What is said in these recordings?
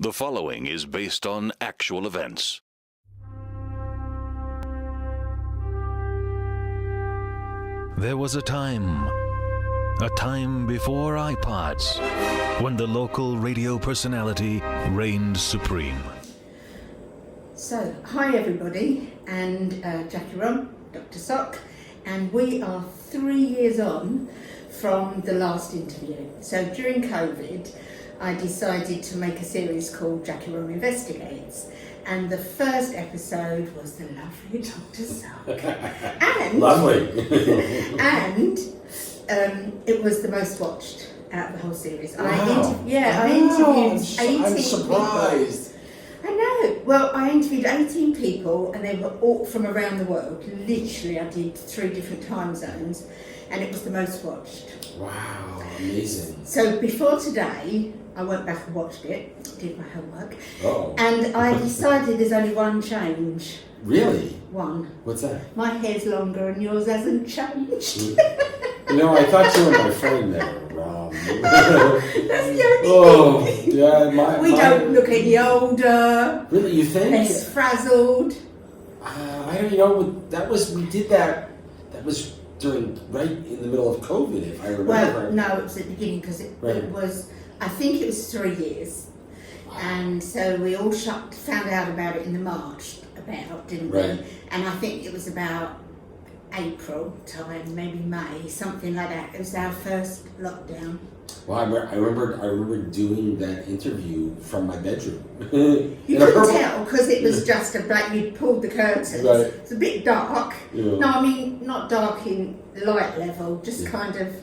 The following is based on actual events. There was a time before iPods, when the local radio personality reigned supreme. So, hi everybody, and Jacky Dr Soc, and we are 3 years on from the last interview. So during COVID, I decided to make a series called Jacky Investigates, and the first episode was the lovely Dr Soc. And lovely. and it was the most watched out of the whole series. Wow. I interviewed 18 I'm surprised. people. I know. Well, I interviewed 18 people, and they were all from around the world. Literally, I did 3 different time zones, and it was the most watched. Wow, amazing. So before today, I went back and watched it, did my homework, Oh. and I decided there's only one change. Really? One. What's that? My hair's longer and yours hasn't changed. You know, I thought you were my friend there, Rob. That's the only thing. Yeah, We don't look any older. Really, you think? Less frazzled. I don't know. We did that. That was right in the middle of COVID, if I remember. Well, no, it was at the beginning because it Right. was. I think it was 3 years, and so we all found out about it in the March didn't we? Right. And I think it was about April time, maybe May, something like that. It was our first lockdown. Well, I remember doing that interview from my bedroom. You couldn't tell because it was just a black. You'd pulled the curtains. Right. It's a bit dark. Yeah. No, I mean not dark in light level. Just kind of.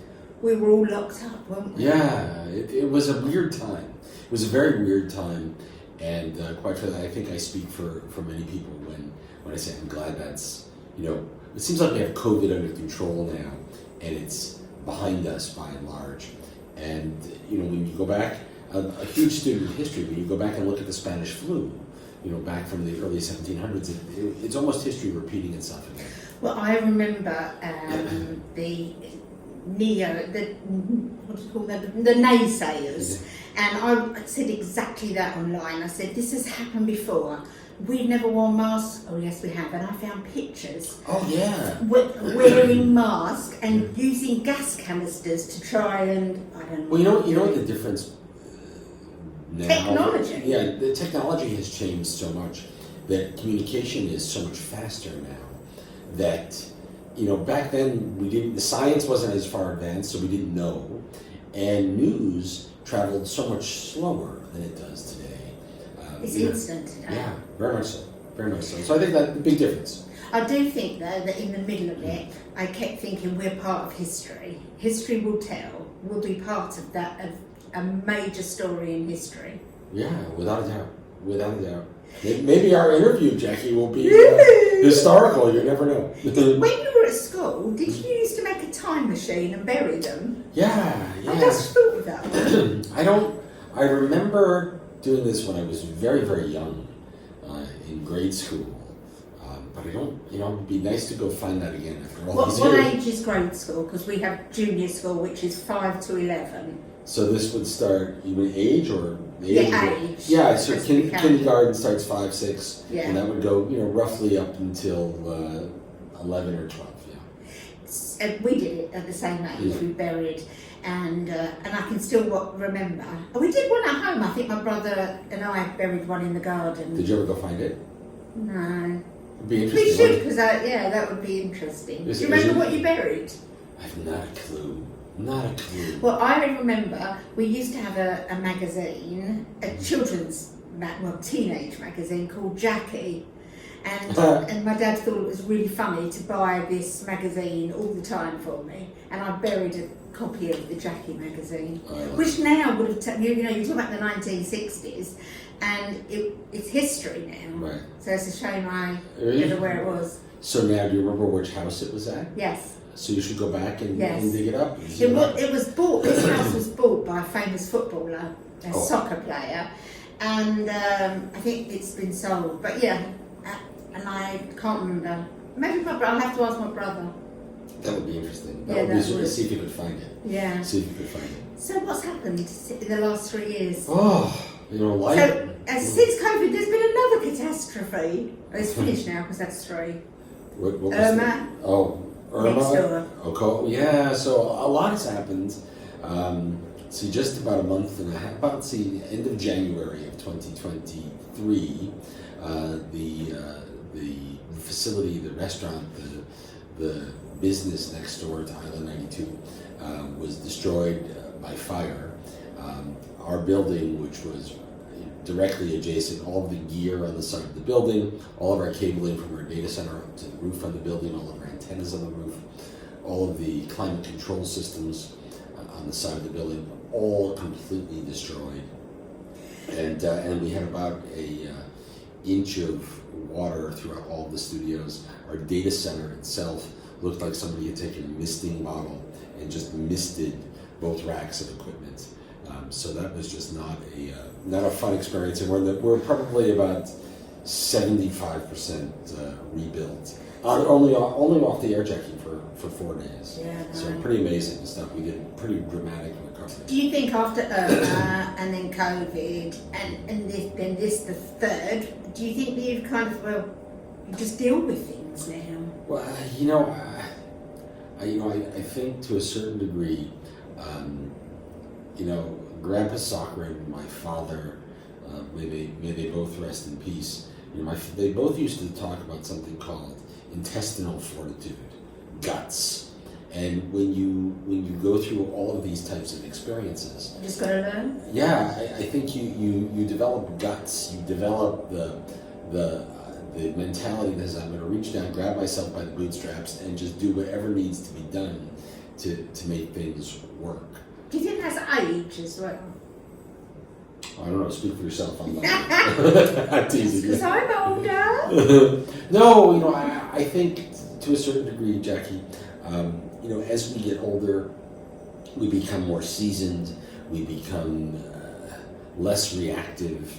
We were all locked up, weren't we? Yeah, it was a weird time. It was a very weird time, and quite frankly, I think I speak for many people when I say I'm glad that's, it seems like we have COVID under control now, and it's behind us by and large. And, when you go back, a huge student of history, when you go back and look at the Spanish flu, back from the early 1700s, it's almost history repeating itself again. Well, I remember the naysayers, and I said exactly that online. I said, this has happened before. We've never worn masks. Oh yes, we have. And I found pictures. Oh yeah. Wearing masks and using gas canisters to try and, I don't know. Well, you know what the difference now? Technology. Yeah, the technology has changed so much that communication is so much faster now that, back then the science wasn't as far advanced, so we didn't know, and news traveled so much slower than it does today. It's instant today. Yeah, very much so. Very much so. So I think that's the big difference. I do think, though, that in the middle of it, I kept thinking we're part of history. History will tell. We'll be part of that, of a major story in history. Yeah, without a doubt. Without a doubt. Maybe our interview, Jacky, will be historical. You never know. When you were at school, did you used to make a time machine and bury them? Yeah. I just thought of that. I remember doing this when I was very, very young, in grade school. But I don't, it'd be nice to go find that again after all these What years. age is grade school? Because we have junior school, which is 5 to 11. So this would start even age or the age? Yeah, so Just kindergarten starts 5, 6, Yeah. and that would go, roughly up until 11 or 12. Yeah. We did it at the same age. Yeah. We buried, and I can still remember. We did one at home. I think my brother and I buried one in the garden. Did you ever go find it? No. It'd be We interesting. should, because that would be interesting. Do you remember what you buried? I have not a clue. Not a clue. Well, I remember we used to have a magazine, a children's, teenage magazine called Jacky. And my dad thought it was really funny to buy this magazine all the time for me. And I buried a copy of the Jacky magazine, which now would have, you're talking about the 1960s, and it's history now. Right. So it's a shame I Really? don't know where it was. So now, do you remember which house it was at? Yes. So you should go back and Yes. dig it up. It was bought. This house was bought by a famous footballer, a soccer player, and I think it's been sold. But yeah, and I can't remember. Maybe I'll have to ask my brother. That would be interesting. Yeah, That would be that would. see if you could find it. Yeah. See if you could find it. So what's happened in the last 3 years? Oh, life. So, since COVID, there's been another catastrophe. It's finished now because that's 3. What was Irma. that? Oh, Irma. Next door. Okay. Yeah. So a lot has happened. See, just about a month and a half, about the end of January of 2023, the facility, the restaurant, the business next door to Island 92 was destroyed by fire. Our building, which was directly adjacent, all of the gear on the side of the building, all of our cabling from our data center up to the roof on the building, all of our antennas on the roof, all of the climate control systems on the side of the building, all completely destroyed. And we had about a inch of water throughout all of the studios. Our data center itself looked like somebody had taken a misting bottle and just misted both racks of equipment. So that was just not a fun experience, and we're probably about 75% rebuilt. Only off the air checking for 4 days. Yeah, so pretty amazing stuff. We did pretty dramatic recovery. Do you think after Irma and then COVID and this the 3rd, do you think that you've kind of you just deal with things now? Well, I think to a certain degree, Grandpa Soc and my father, may they both rest in peace. They both used to talk about something called intestinal fortitude, guts. And when you go through all of these types of experiences, You just got to learn. yeah, I think you develop guts. You develop the mentality that says, I'm going to reach down, grab myself by the bootstraps, and just do whatever needs to be done to make things work. Do you think that's age as well? I don't know. Speak for yourself. I'm not. I'm teasing you. Because I'm older. No, I think to a certain degree, Jackie, as we get older, we become more seasoned, we become less reactive,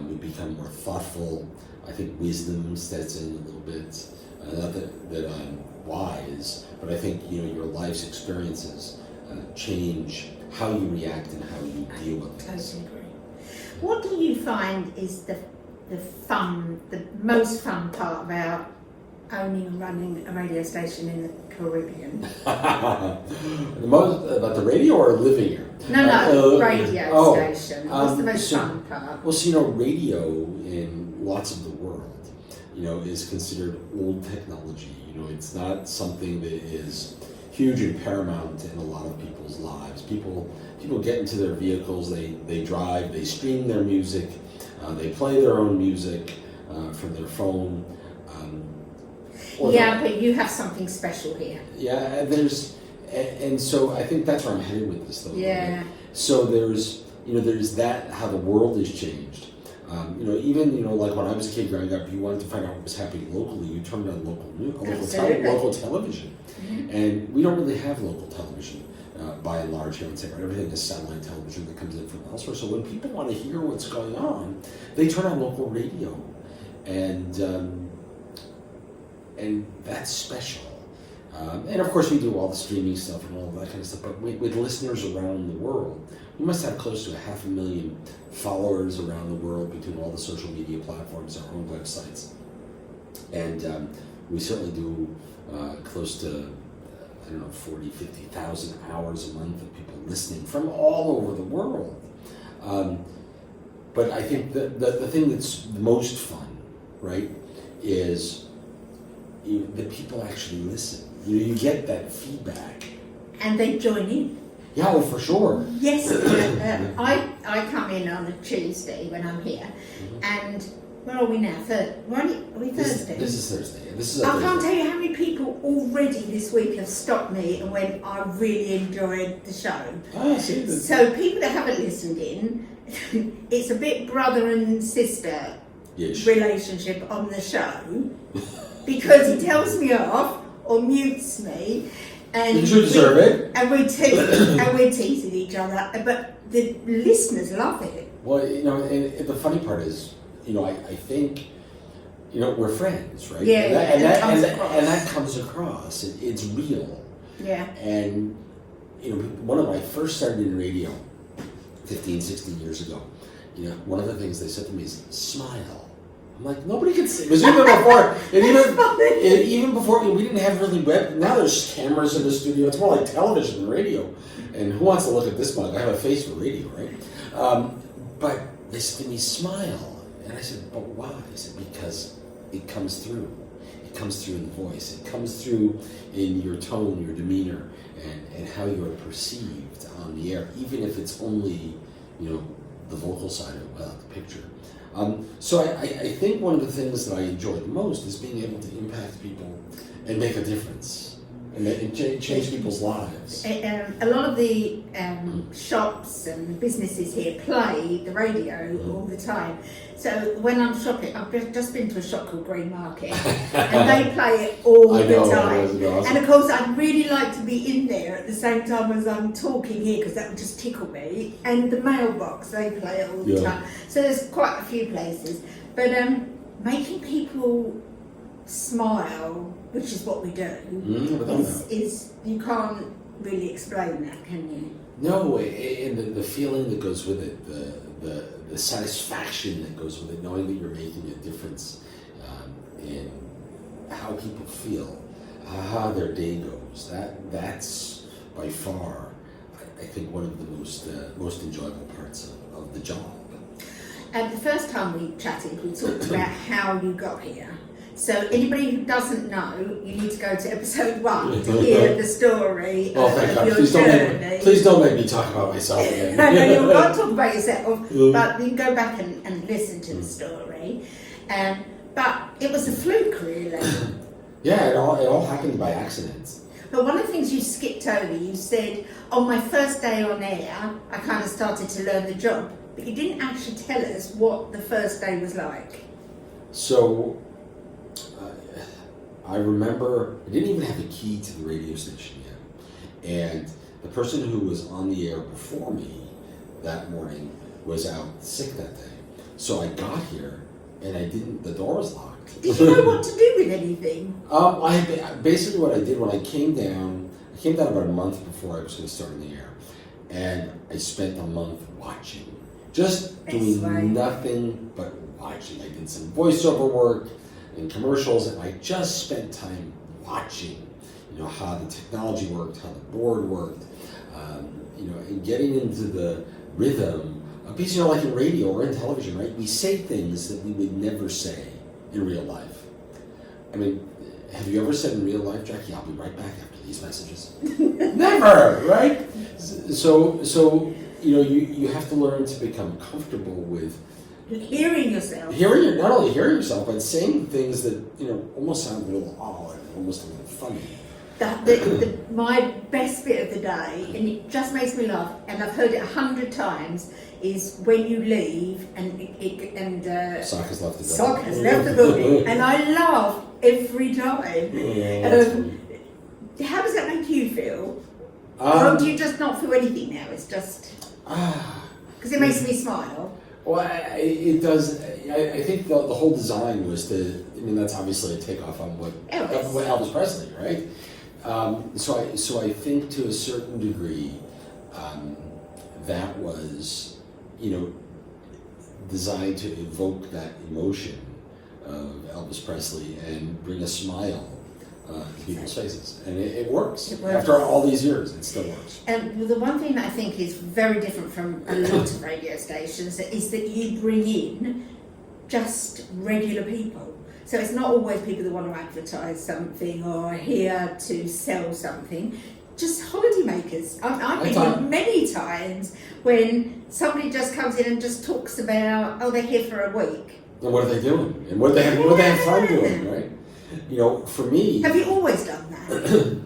we become more thoughtful. I think wisdom sets in a little bit. Not that I'm wise, but I think your life's experiences change how you react and how you deal with things. Totally agree. What do you find is the most fun part about owning and running a radio station in the Caribbean? The most about the radio or living here? No, radio station. What's the most fun part? Well, radio in lots of the world, is considered old technology. It's not something that is huge and paramount in a lot of people's lives. People get into their vehicles, they drive, they stream their music, they play their own music from their phone. But you have something special here. Yeah, and so I think that's where I'm headed with this, though. Yeah. So there's that, how the world has changed. Even like when I was a kid growing up, you wanted to find out what was happening locally. You turned on local television, mm-hmm. And we don't really have local television by and large here in San Francisco. Everything is satellite television that comes in from elsewhere. So when people want to hear what's going on, they turn on local radio, and that's special. And of course, we do all the streaming stuff and all that kind of stuff. But with listeners around the world, we must have close to 500,000 followers around the world between all the social media platforms, our own websites. And we certainly do close to, 40,000, 50,000 hours a month of people listening from all over the world. But I think the thing that's the most fun, right, is that people actually listen. You get that feedback. And they join in. Yeah, well, for sure. Yes, I come in on a Tuesday when I'm here, mm-hmm. And where are we now? Are we Thursday? This is Thursday. I can't tell you how many people already this week have stopped me and went, I really enjoyed the show. Oh, see. So people that haven't listened in, it's a bit brother and sister relationship on the show because he tells me off or mutes me. And you deserve it. And we're teasing each other, but the listeners love it. Well, and the funny part is, I think, we're friends, right? Yeah, and that comes across. It's real. Yeah. And, when I first started in radio 15, 16 years ago, you know, one of the things they said to me is, smile. I'm like, nobody can see. It was even before, even before, we didn't have really web. Now there's cameras in the studio. It's more like television and radio. And who wants to look at this mug? I have a face for radio, right? But they said to me, smile. And I said, but why? I said, because it comes through. It comes through in the voice. It comes through in your tone, your demeanor, and how you're perceived on the air, even if it's only, you know, the vocal side of it without the picture. So I think one of the things that I enjoy the most is being able to impact people and make a difference and change people's lives. A lot of the shops and businesses here play the radio all the time. So when I'm shopping, I've just been to a shop called Green Market, and they play it all the time. Awesome. And of course, I'd really like to be in there at the same time as I'm talking here, because that would just tickle me. And the mailbox, they play it all the time. So there's quite a few places. But making people smile, which is what we do, is you can't really explain that, can you? No, and the feeling that goes with it, the satisfaction that goes with it, knowing that you're making a difference in how people feel, how their day goes. That's by far, I think, one of the most enjoyable parts of the job. And the first time we chatted, we talked about how you got here. So anybody who doesn't know, you need to go to episode 1 to hear the story of your journey. Please don't make me talk about myself again. No, you've got to talk about yourself, but you can go back and listen to the story. But it was a fluke, really. Yeah, it all happened by accident. But one of the things you skipped over, you said, on my first day on air, I kind of started to learn the job. But you didn't actually tell us what the first day was like. So, I remember I didn't even have a key to the radio station yet. And the person who was on the air before me that morning was out sick that day. So I got here and the door was locked. Did you know what to do with anything? Basically what I did when I came down about a month before I was going to start on the air. And I spent a month watching. Just doing nothing but watching. I did some voiceover work and commercials, and I just spent time watching, you know, how the technology worked, how the board worked, you know, and getting into the rhythm. Because, you know, like in radio or in television, right, we say things that we would never say in real life. I mean, have you ever said in real life, Jackie, I'll be right back after these messages? Never, right? So you know, you have to learn to become comfortable with hearing yourself. Not only hearing yourself, but saying things that, you know, almost sound a little odd, almost a little funny. My best bit of the day, and it just makes me laugh, and I've heard it 100 times, is when you leave and Soc has left the building. Soc has left the building, and I laugh every time. How does that make you feel? Or do you just not feel anything now? It's just because it makes me smile. Well, it does. I think the whole design was to. I mean, that's obviously a takeoff on what Elvis Presley, right? So I think to a certain degree, that was, you know, designed to evoke that emotion of Elvis Presley and bring a smile to people's faces, and it works. After all these years, it still works. And the one thing that I think is very different from a lot of radio stations is that you bring in just regular people. So it's not always people that want to advertise something or are here to sell something. Just holidaymakers. I've been here many times when somebody just comes in and just talks about, oh, they're here for a week. And what are they doing? And what they have fun doing, right? You know, for me... Have you always done that?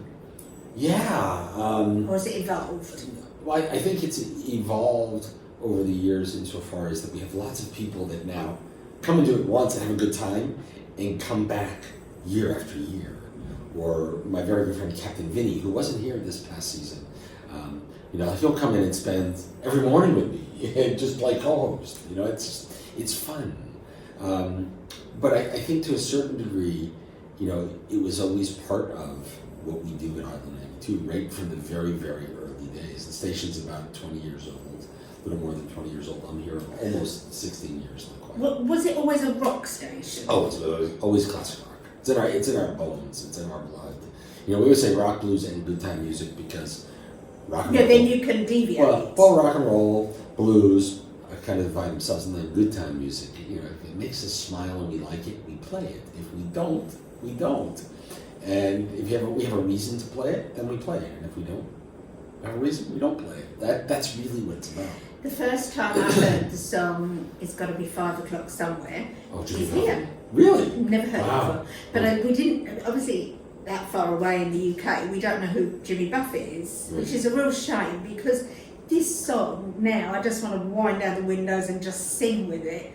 Yeah. Or has it evolved? Well, I think it's evolved over the years insofar as that we have lots of people that now come and do it once and have a good time and come back year after year. Or my very good friend Captain Vinny, who wasn't here this past season, you know, he'll come in and spend every morning with me and just play co-host. You know, it's fun. But I think to a certain degree, you know, it was always part of what we do at Heartland 92, right from the very, very early days. The station's about 20 years old. little more than 20 years old. I'm here almost 16 years. Not quite. Was it always a rock station? Oh, it's always classic rock. It's in our bones. It's in our blood. You know, we would say rock, blues, and good time music because rock and roll. Then you can deviate. Well, rock and roll, blues, kind of divide themselves in the good time music. You know, if it makes us smile and we like it, we play it. If we don't, we don't. And if we have a reason to play it, then we play it. And if we don't have a reason, we don't play it. That's really what it's about. The first time I heard the song "It's Got to Be 5 O'Clock Somewhere" is here. Really? Never heard Wow. it before. But we didn't, obviously, that far away in the UK, we don't know who Jimmy Buffett is, which is a real shame because this song now, I just want to wind down the windows and just sing with it.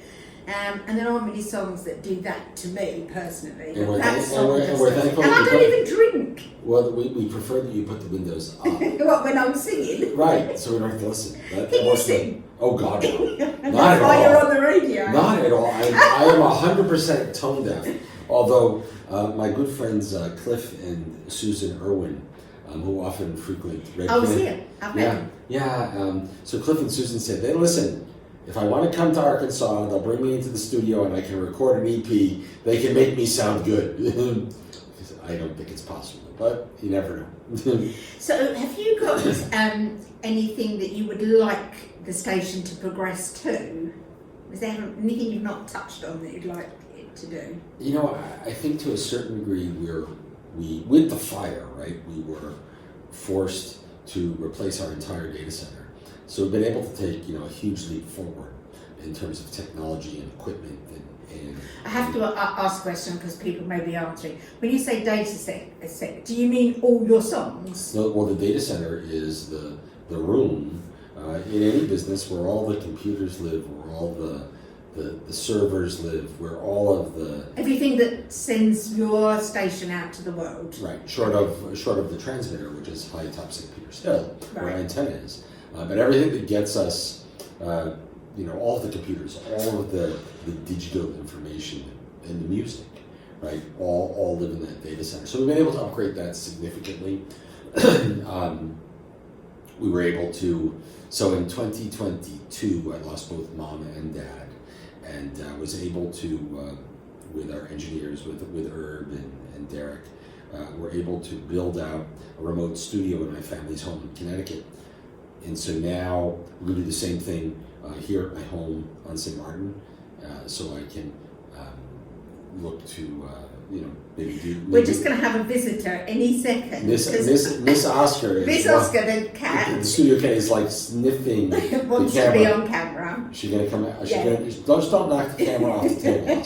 And there aren't many songs that do that to me personally. And we're that song thankful and I don't even drink. Well, we prefer that you put the windows up. What, when I'm singing? Right, so we don't have to listen. Can you sing? Oh, God, no. And Not at that's why all. you're on the radio. Not at all. I am 100% tone deaf. Although my good friends Cliff and Susan Irwin, who often frequent Red I was Can- here. I've met them. Yeah. So Cliff and Susan said, "Hey, listen, if I want to come to Arkansas, they'll bring me into the studio and I can record an EP. They can make me sound good." I don't think it's possible, but you never know. So have you got anything that you would like the station to progress to? Is there anything you've not touched on that you'd like it to do? You know, I think to a certain degree we with the fire, right? We were forced to replace our entire data center. So we've been able to take, a huge leap forward in terms of technology and equipment and I have to ask a question because people may be answering. When you say data set, do you mean all your songs? well, the data center is the room in any business where all the computers live, where all the servers live, where all of the Everything that sends your station out to the world. right, short of the transmitter, which is high atop St. Peter's Hill, where our antenna is, but everything that gets us, all of the computers, all of the digital information and the music, right, all live in that data center. So we've been able to upgrade that significantly. We were able to. So in 2022, I lost both mom and dad, and was able to, with our engineers, with Herb and Derek, were able to build out a remote studio in my family's home in Connecticut. And so now we're going to do the same thing here at my home on St. Martin, so I can look to, maybe do. We're just going to have a visitor any second. Miss Oscar. Miss Oscar, the cat. The studio cat is like sniffing the camera. Wants to be on camera. She's gonna come out. Yeah. Don't knock the camera off the table,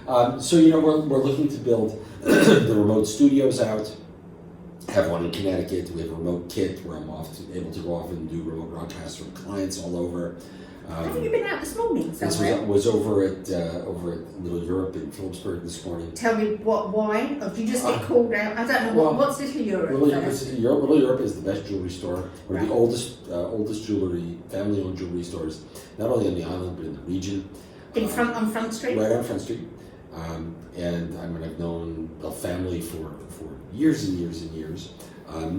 Oscar. So we're looking to build the remote studios out. Have one in Connecticut. We have a remote kit where I'm able to go off and do remote broadcasts from clients all over. Haven't you been out this morning somewhere? This was over at Little Europe in Phillipsburg this morning. Tell me why? Or did you just get called out? I don't know. What's Little Europe? Little Europe is the best jewelry store. We're Right. the oldest family-owned jewelry stores, not only on the island but in the region. On Front Street? Right on Front Street. And I've known the family for years and years and years.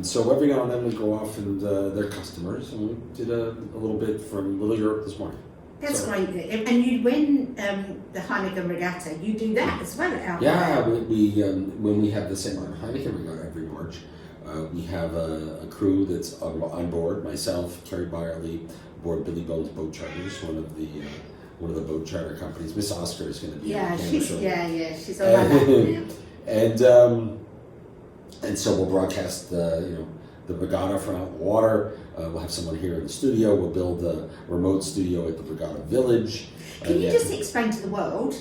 So every now and then we go off and they're customers, and we did a little bit from Little Europe this morning. That's great. And you win the Heineken Regatta. You do that as well out there. Yeah, we when we have the St. Martin Heineken Regatta every March, we have a crew that's on board. Myself, Kerry Byerly, aboard Billy Bones Boat Charters, one of the boat charter companies. Miss Oscar is going to be on the camera show. She's on that now. And so we'll broadcast the regatta from out in the water. We'll have someone here in the studio. We'll build a remote studio at the Regatta Village. Can you just explain to the world,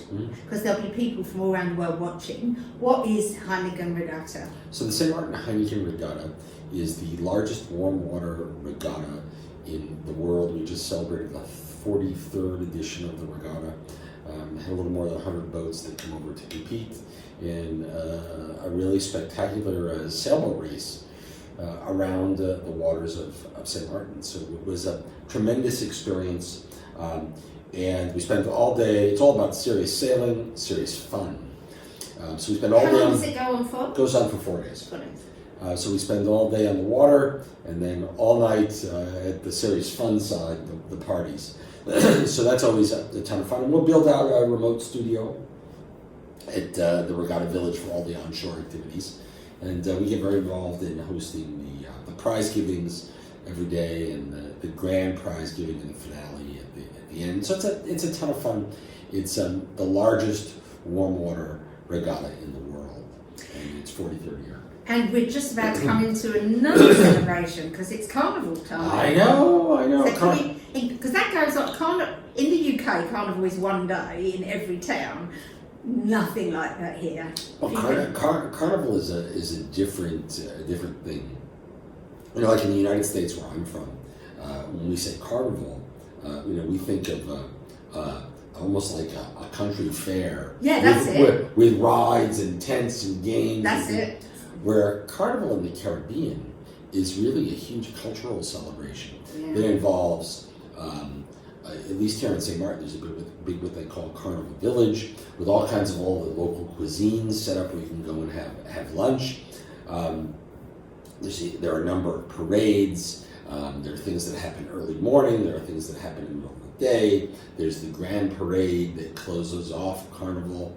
because there'll be people from all around the world watching, what is Heineken Regatta? So the St. Martin Heineken Regatta is the largest warm water regatta in the world. We just celebrated the 43rd edition of the regatta. Had a little more than 100 boats that come over to compete in a really spectacular sailboat race around the waters of St. Martin. So it was a tremendous experience, and we spent all day. It's all about serious sailing, serious fun. So we spent all day. How long does it go on for? Goes on for 4 days. So we spend all day on the water, and then all night at the serious fun side, the parties. So that's always a ton of fun. And we'll build out a remote studio at the Regatta Village for all the onshore activities. And we get very involved in hosting the prize givings every day, and the grand prize giving in the finale at the end. So it's a ton of fun. It's the largest warm water regatta in the world, and it's 43rd year. And we're just about to come into another celebration because it's carnival time. I know. Because that goes on. In the UK, carnival is one day in every town. Nothing like that here. Well, carnival is a different thing. You know, like in the United States, where I'm from, when we say carnival, we think of almost like a country fair. Yeah, that's it. With rides and tents and games. That's it. Where carnival in the Caribbean is really a huge cultural celebration that Yeah. involves, at least here in St. Martin, there's a big what they call Carnival Village, with all kinds of all the local cuisines set up where you can go and have lunch. There are a number of parades. There are things that happen early morning. There are things that happen in the middle of the day. There's the grand parade that closes off Carnival.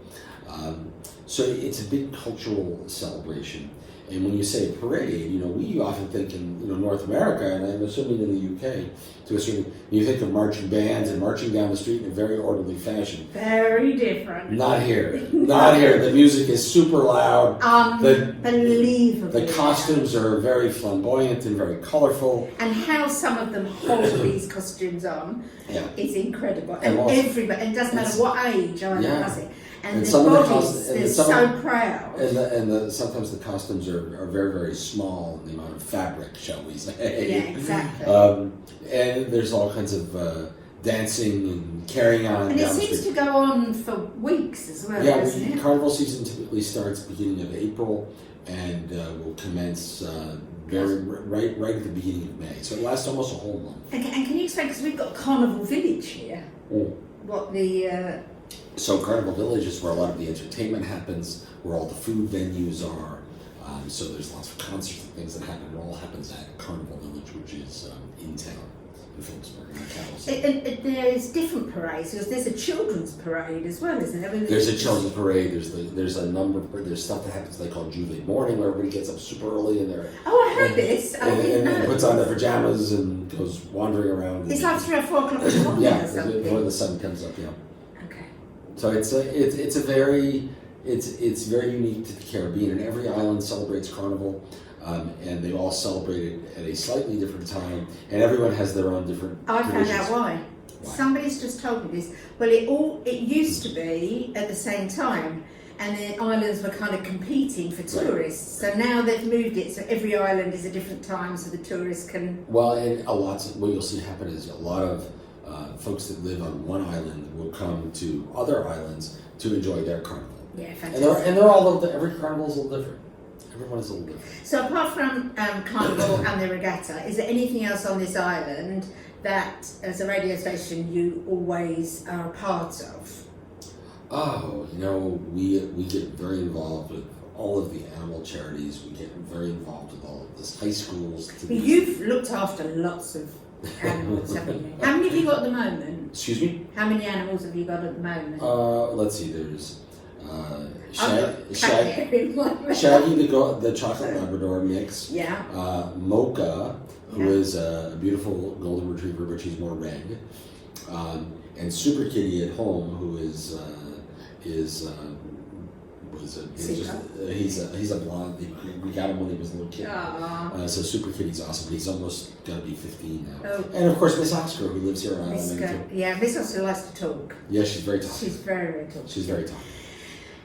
So it's a big cultural celebration. And when you say a parade, we often think in North America, and I'm assuming in the UK, to a certain, you think of marching bands and marching down the street in a very orderly fashion. Very different. Not here. Not here. The music is super loud. Unbelievable. The costumes are very flamboyant and very colorful. And how some of them hold these costumes on is incredible. And everybody, it doesn't matter what age either, does it? And the bodies, they're so proud. And sometimes the costumes are very, very small in the amount of fabric, shall we say. Yeah, exactly. And there's all kinds of dancing and carrying on. And it seems to go on for weeks as well, doesn't it? Carnival season typically starts beginning of April and will commence right at the beginning of May. So it lasts almost a whole month. And can you explain, because we've got Carnival Village here, what the... So Carnival Village is where a lot of the entertainment happens, where all the food venues are. So there's lots of concerts and things that happen. It all happens at Carnival Village, which is in town, in Phillipsburg, in the capital city. There's different parades, because there's a children's parade as well, isn't there? There's a children's parade. There's stuff that happens they call Jubilee morning, where everybody gets up super early and they're... Oh, I heard this. I didn't know. And puts on their pajamas and goes wandering around. It's like 3 or 4 o'clock in the morning or something. Before the sun comes up, Okay. So it's very unique to the Caribbean, and every island celebrates Carnival, and they all celebrate it at a slightly different time, and everyone has their own different I traditions. found out why. Somebody's just told me this. Well, it used to be at the same time, and the islands were kind of competing for tourists. So now they've moved it, so every island is a different time, so the tourists can... Well, and what you'll see happen is a lot of folks that live on one island will come to other islands to enjoy their carnival. Yeah, fantastic. And they're all every carnival is a little different. Everyone is a little different. So apart from Carnival and the regatta, is there anything else on this island that, as a radio station, you always are a part of? Oh, we get very involved with all of the animal charities. We get very involved with all of the high schools. But you've looked after lots of animals, haven't you? How many have you got at the moment? Excuse me? How many animals have you got at the moment? Let's see, there's Shaggy, the chocolate Labrador mix. Yeah. Mocha, who is a beautiful golden retriever, but she's more red. And Super Kitty at home, who he's a blonde. We got him when he was a little kid. So Super Kitty's awesome, but he's almost gonna be 15 now. Oh. And of course Miss Oscar, who lives here on Island. Yeah, Miss Oscar likes to talk. Yeah, she's very talkative. She's very, very talkative. She's very talkative.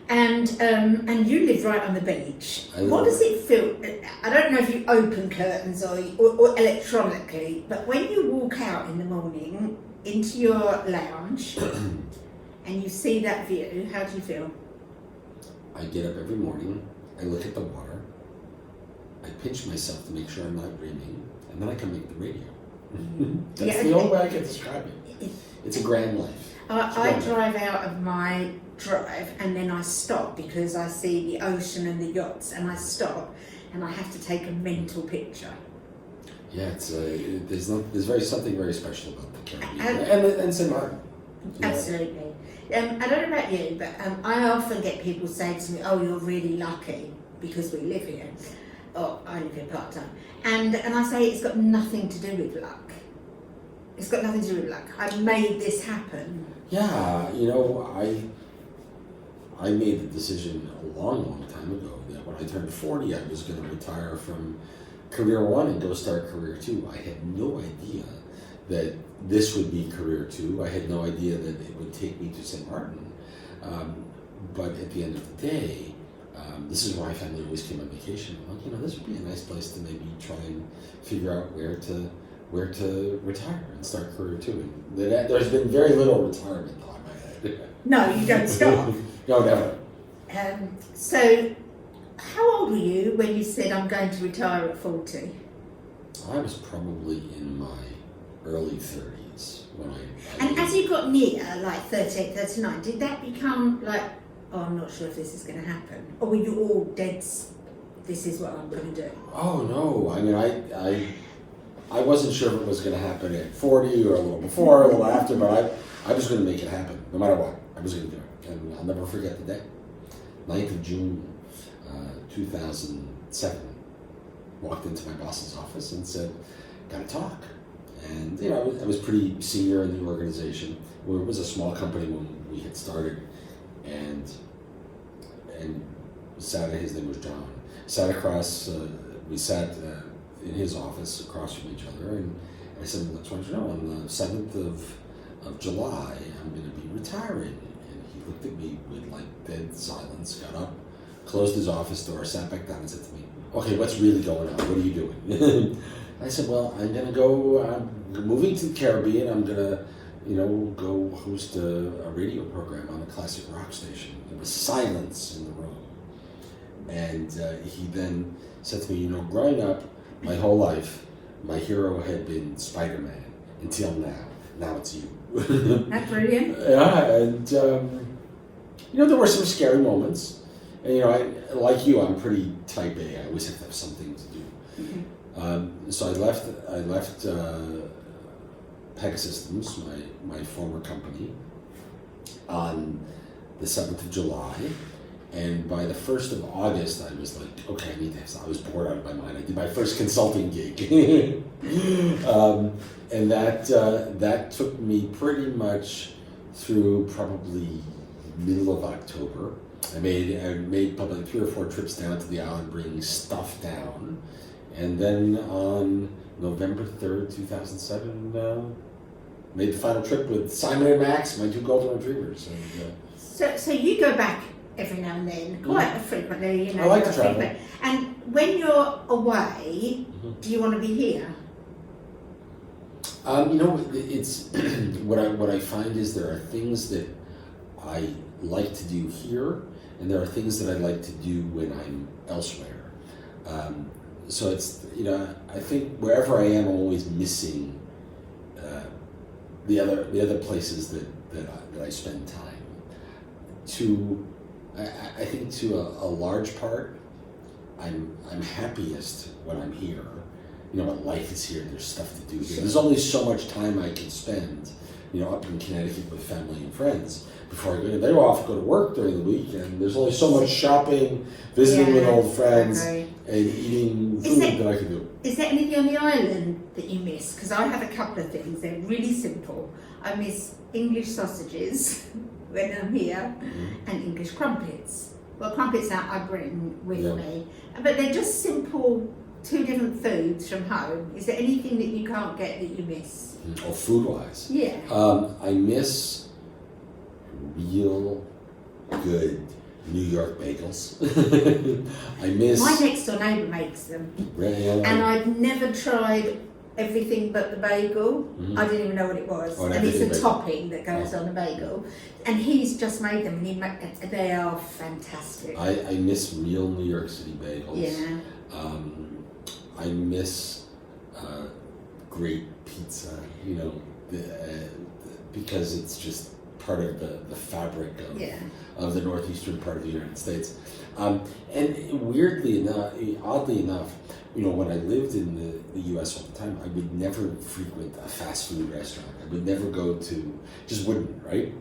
And you live right on the beach. What does it feel? I don't know if you open curtains or electronically, but when you walk out in the morning into your lounge and you see that view, how do you feel? I get up every morning, I look at the water, I pinch myself to make sure I'm not dreaming, and then I can make the radio. That's the only way I can describe it. It's a grand life. I drive out of my drive and then I stop because I see the ocean and the yachts, and I stop and I have to take a mental picture. Yeah, it's there's something very special about the Caribbean and St. Martin. Absolutely. I don't know about you, but I often get people say to me, "Oh, you're really lucky because we live here." Or I live here part time, and I say it's got nothing to do with luck. It's got nothing to do with luck. I made this happen. Yeah, I made the decision a long time ago that when I turned 40, I was going to retire from career one and go start career two. I had no idea that this would be career two. I had no idea that it would take me to St. Martin. But at the end of the day, this is why my family always came on vacation. I'm like, this would be a nice place to maybe try and figure out where to retire and start career two. And there's been very little retirement on my head. No, you don't stop. No, never. So, how old were you when you said I'm going to retire at 40? I was probably in my early 30s when I And as you got near, like 38, 39, did that become like, oh, I'm not sure if this is going to happen? Or were you all dead, this is what I'm going to do? Oh, no. I mean, I wasn't sure if it was going to happen at 40 or a little before or a little after, but I was going to make it happen, no matter what. I was going to do it. And I'll never forget the day. 9th of June, 2007. Walked into my boss's office and said, "Got to talk." And I was pretty senior in the organization. It was a small company when we had started, and his name was John. Sat across. We sat in his office across from each other, and I said, "Well, I just want you to know, on the 7th of July, I'm going to be retiring." And he looked at me with like dead silence, got up, closed his office door, sat back down, and said to me, "Okay, what's really going on? What are you doing?" I said, "Well, I'm moving to the Caribbean. I'm gonna, go host a radio program on a classic rock station." There was silence in the room. And he then said to me, "Growing up, my whole life, my hero had been Spider-Man until now. Now it's you." That's brilliant. Yeah, and there were some scary moments. And like you, I'm pretty type A. I always have to have something to do. Mm-hmm. So I left Pegasystems, my former company, on the 7th of July. And by the 1st of August, I was like, okay, I need to have something. I was bored out of my mind. I did my first consulting gig. And that took me pretty much through probably middle of October. I made probably 3 or 4 trips down to the island bringing stuff down. And then on November 3rd, 2007, made the final trip with Simon and Max, my 2 golden retrievers. And, So you go back every now and then, quite frequently, I like to travel. And when you're away, do you want to be here? It's what I find is there are things that I like to do here, and there are things that I like to do when I'm elsewhere. So it's I think wherever I am, I'm always missing the other places that I spend time. I think to a large part, I'm happiest when I'm here. Life is here. There's stuff to do here. There's only so much time I can spend, up in Connecticut with family and friends before I go. They go to work during the week, and there's only so much shopping, visiting with old friends, and eating food that I can do. Is there anything on the island that you miss? Because I have a couple of things. They're really simple. I miss English sausages when I'm here, and English crumpets. Well, crumpets I bring with me, but they're just simple. 2 different foods from home. Is there anything that you can't get that you miss? Or food-wise? Yeah. I miss real good New York bagels. I miss... My next door neighbour makes them. Really? And I've never tried everything but the bagel. I didn't even know what it was. And it's a topping that goes on the bagel. And he's just made them, and they are fantastic. I miss real New York City bagels. Yeah. I miss great pizza, because it's just part of the fabric of the northeastern part of the United States. And oddly enough, when I lived in the U.S. all the time, I would never frequent a fast food restaurant. I would never go to, just wouldn't, right?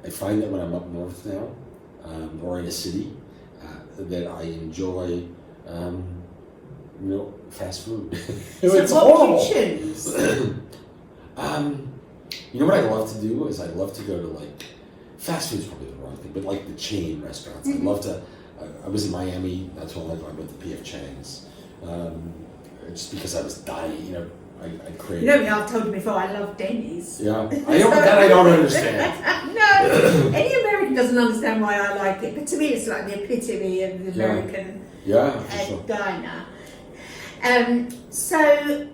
I find that when I'm up north now, or in a city, that I enjoy, fast food. So it's what horrible. would you choose? What I love to do is I love to go to fast food's probably the wrong thing, but the chain restaurants. Mm-hmm. I love to. I was in Miami not too long ago. I went to P.F. Chang's, just because I was dying. I craved. I've told you before, I love Denny's. Yeah, I don't understand. No, any American doesn't understand why I like it, but to me it's like the epitome of the American for sure. diner. So.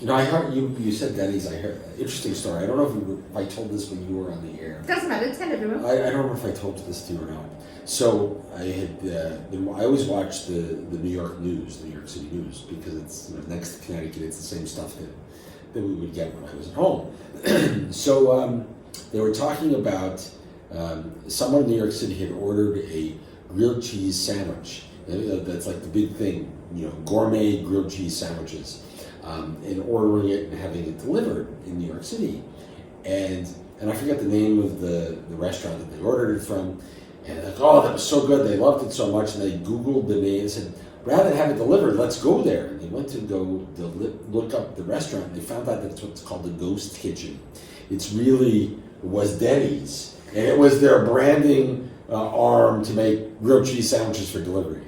I heard you said Denny's. I heard interesting story. I don't know if I told this when you were on the air. Doesn't matter. Tell everyone. I don't know if I told this to you or not. So I had I always watch the New York news, the New York City news, because it's next to Connecticut. It's the same stuff that we would get when I was at home. So they were talking about someone in New York City had ordered a grilled cheese sandwich. That's like the big thing, gourmet grilled cheese sandwiches. And ordering it and having it delivered in New York City. And I forget the name of the restaurant that they ordered it from. And they're like, oh, that was so good. They loved it so much. And they Googled the name and said, rather than have it delivered, let's go there. And they went to go look up the restaurant. And they found out that it's what's called the Ghost Kitchen. Was Denny's. And it was their branding arm to make grilled cheese sandwiches for delivery.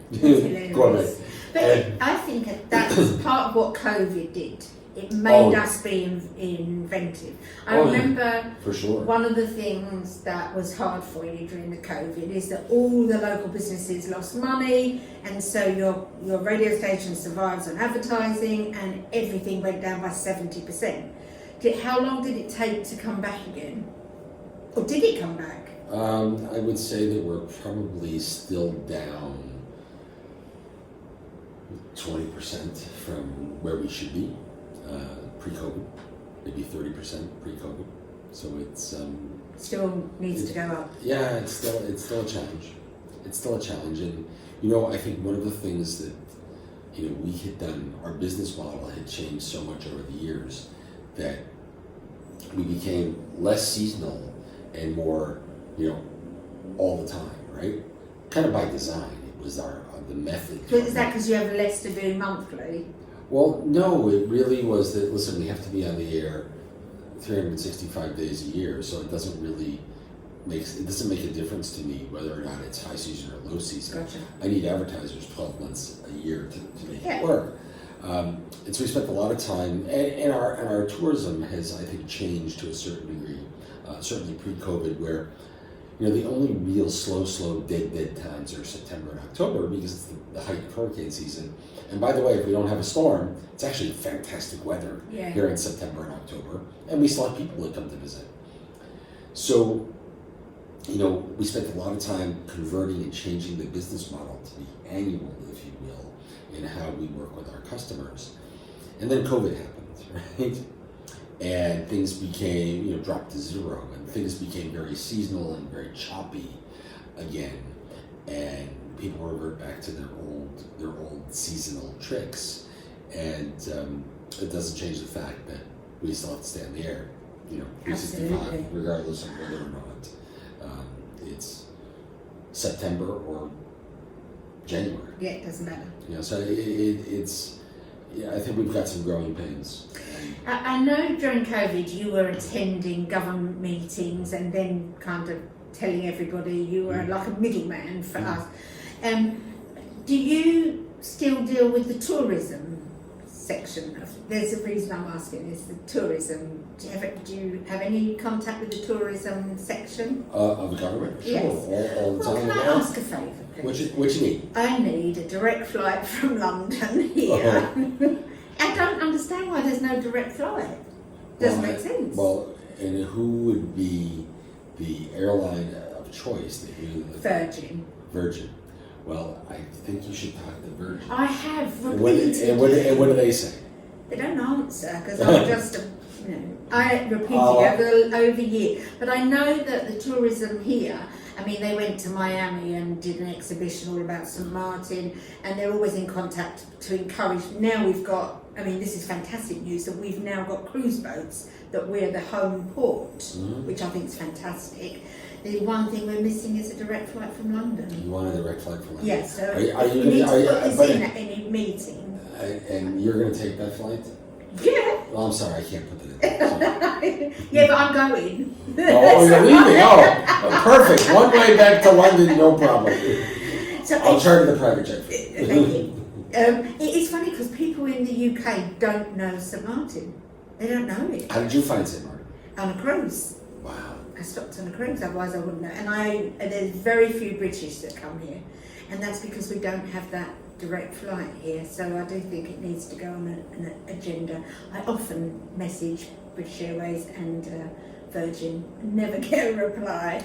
Gourmet. But I think that's part of what COVID did. It made us be inventive. I remember for sure. One of the things that was hard for you during the COVID is that all the local businesses lost money, and so your radio station survives on advertising, and everything went down by 70%. How long did it take to come back again? Or did it come back? I would say that we're probably still down 20% from where we should be pre-COVID, maybe 30% pre-COVID. So it's still needs to go up. Yeah, it's still a challenge. It's still a challenge, and I think one of the things that we had done, our business model had changed so much over the years that we became less seasonal and more all the time, right? Kind of by design. It was the method. So is that because you have less to do monthly? Well, no, it really was that, listen, we have to be on the air 365 days a year, so it doesn't make a difference to me whether or not it's high season or low season. Gotcha. I need advertisers 12 months a year to make it work. And so we spent a lot of time, and our tourism has, I think, changed to a certain degree, certainly pre-COVID, where the only real slow, dead times are September and October because it's the height of hurricane season. And by the way, if we don't have a storm, it's actually fantastic weather here in September and October, and we still have people that come to visit. So, we spent a lot of time converting and changing the business model to be annual, if you will, in how we work with our customers. And then COVID happened, right? And things became, dropped to zero, and things became very seasonal and very choppy again. And people revert back to their old seasonal tricks. And it doesn't change the fact that we still have to stay on the air, 365, regardless of whether or not it's September or January. Yeah, it doesn't matter. So it's. I think we've got some growing pains. I know during COVID you were attending government meetings and then kind of telling everybody you were like a middleman for us. Do you still deal with the tourism section? There's a reason I'm asking, is the tourism. Do you have any contact with the tourism section? Of the government? Sure, yes. all the time. Can I ask a favour, please? What you need? I need a direct flight from London here. I don't understand why there's no direct flight. Doesn't make sense. Well, and who would be the airline of choice? Virgin. Well, I think you should talk to Virgin. I have And repeatedly. what do they say? They don't answer because I'm just a I repeated over years, but I know that the tourism here, I mean, they went to Miami and did an exhibition all about St. Martin, and they're always in contact to encourage. Now we've got, I mean, this is fantastic news, that we've now got cruise boats, that we're the home port, which I think is fantastic. The one thing we're missing is a direct flight from London. You want a direct flight from London? Yes, so are we you need to gonna, put this in at any meeting. And you're going to take that flight? Yeah. Well, I'm sorry, I can't put that in. Yeah, but I'm going. Oh, you're leaving? Oh, perfect. One way back to London, no problem. So I'll charter the private jet. Thank you. It's funny because people in the UK don't know St. Martin. They don't know it. How did you find St. Martin? On a cruise. Wow. I stopped on a cruise, otherwise I wouldn't know. And there's very few British that come here. And that's because we don't have that direct flight here, so I do think it needs to go on an agenda. I often message British Airways and Virgin, never get a reply.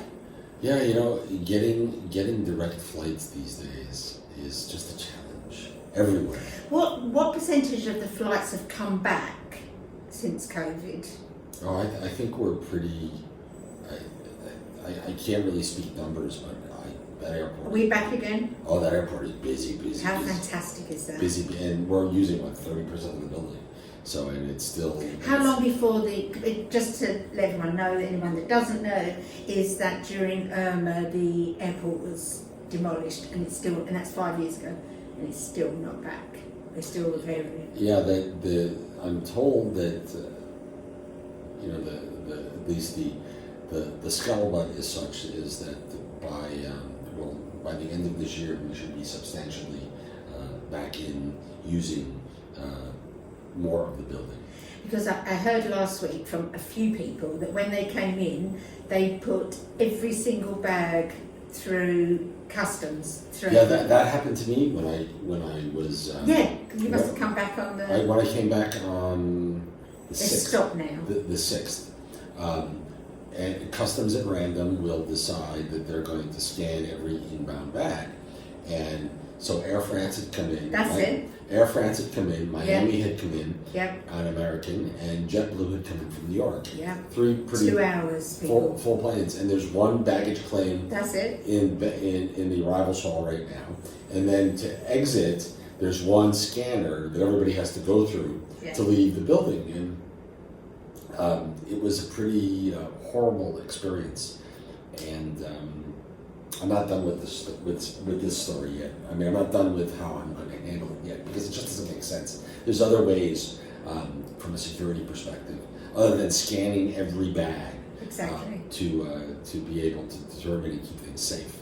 Yeah, you know, getting direct flights these days is just a challenge everywhere. What percentage of the flights have come back since COVID? Oh, I think we're pretty. I can't really speak numbers, but that airport. Are we back again? Oh, that airport is busy. How fantastic is that? Busy, and we're using 30% of the building, so and it's still. How long before just to let everyone know, anyone that doesn't know, is that during Irma the airport was demolished, and that's 5 years ago, and it's still not back. We're still repairing it. Yeah, I'm told that at least the scuttlebutt is such is that by the end of this year we should be substantially back in using more of the building. Because I heard last week from a few people that when they came in, they put every single bag through customs. Yeah, that happened to me when I was. Yeah, you must have come back on the. When I came back on the 6th. It's stopped now. The 6th. And customs at random will decide that they're going to scan every inbound bag. And so Air France had come in. That's it. Air France had come in, Miami had come in, an American, and JetBlue had come in from New York. Yeah. 3 pretty 2 hours. full planes, and there's one baggage claim. That's it. In the arrivals hall right now, and then to exit, there's one scanner that everybody has to go through to leave the building, and it was a pretty horrible experience, and I'm not done with this story yet. I mean, I'm not done with how I'm going to handle it yet because it just doesn't make sense. There's other ways from a security perspective other than scanning every bag. Exactly. To be able to everybody keep things safe.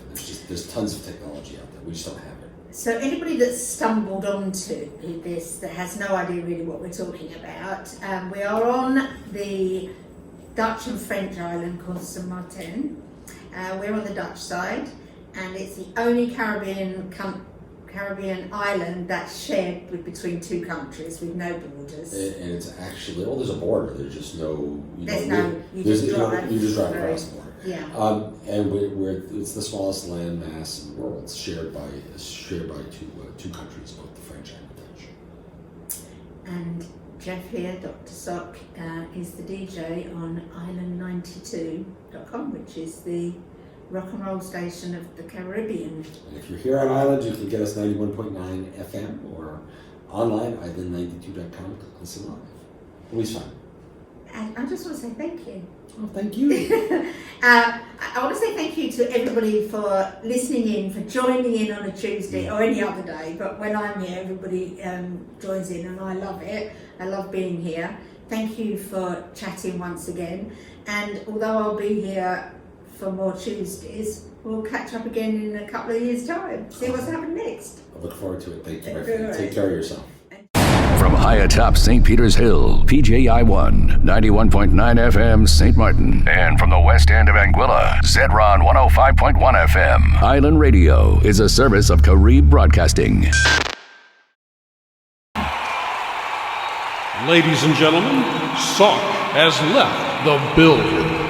There's tons of technology out there. We just don't have it. So anybody that's stumbled onto this that has no idea really what we're talking about, we are on the Dutch and French island called St. Martin. We're on the Dutch side, and it's the only Caribbean island that's shared between 2 countries with no borders. And it's actually, there's a border. There's just no. You just drive across the border. Yeah. And it's the smallest landmass in the world. It's shared by two countries, both the French and the Dutch. And Jeff here, Dr Soc, is the DJ on island92.com, which is the rock and roll station of the Caribbean. And if you're here on Island, you can get us 91.9 FM or online, island92.com, to listen live. Always fun. And I just want to say thank you. Oh, thank you. I want to say thank you to everybody for listening in, for joining in on a Tuesday or any other day, but when I'm here, everybody joins in, and I love it. I love being here. Thank you for chatting once again, and although I'll be here for more Tuesdays, we'll catch up again in a couple of years' time, see what's happened next. I look forward to it. Thank you, my friend. Take care of yourself. From high atop St. Peter's Hill, PJI 1, 91.9 FM, St. Martin. And from the west end of Anguilla, Zedron 105.1 FM. Island Radio is a service of Carib Broadcasting. Ladies and gentlemen, Soc has left the building.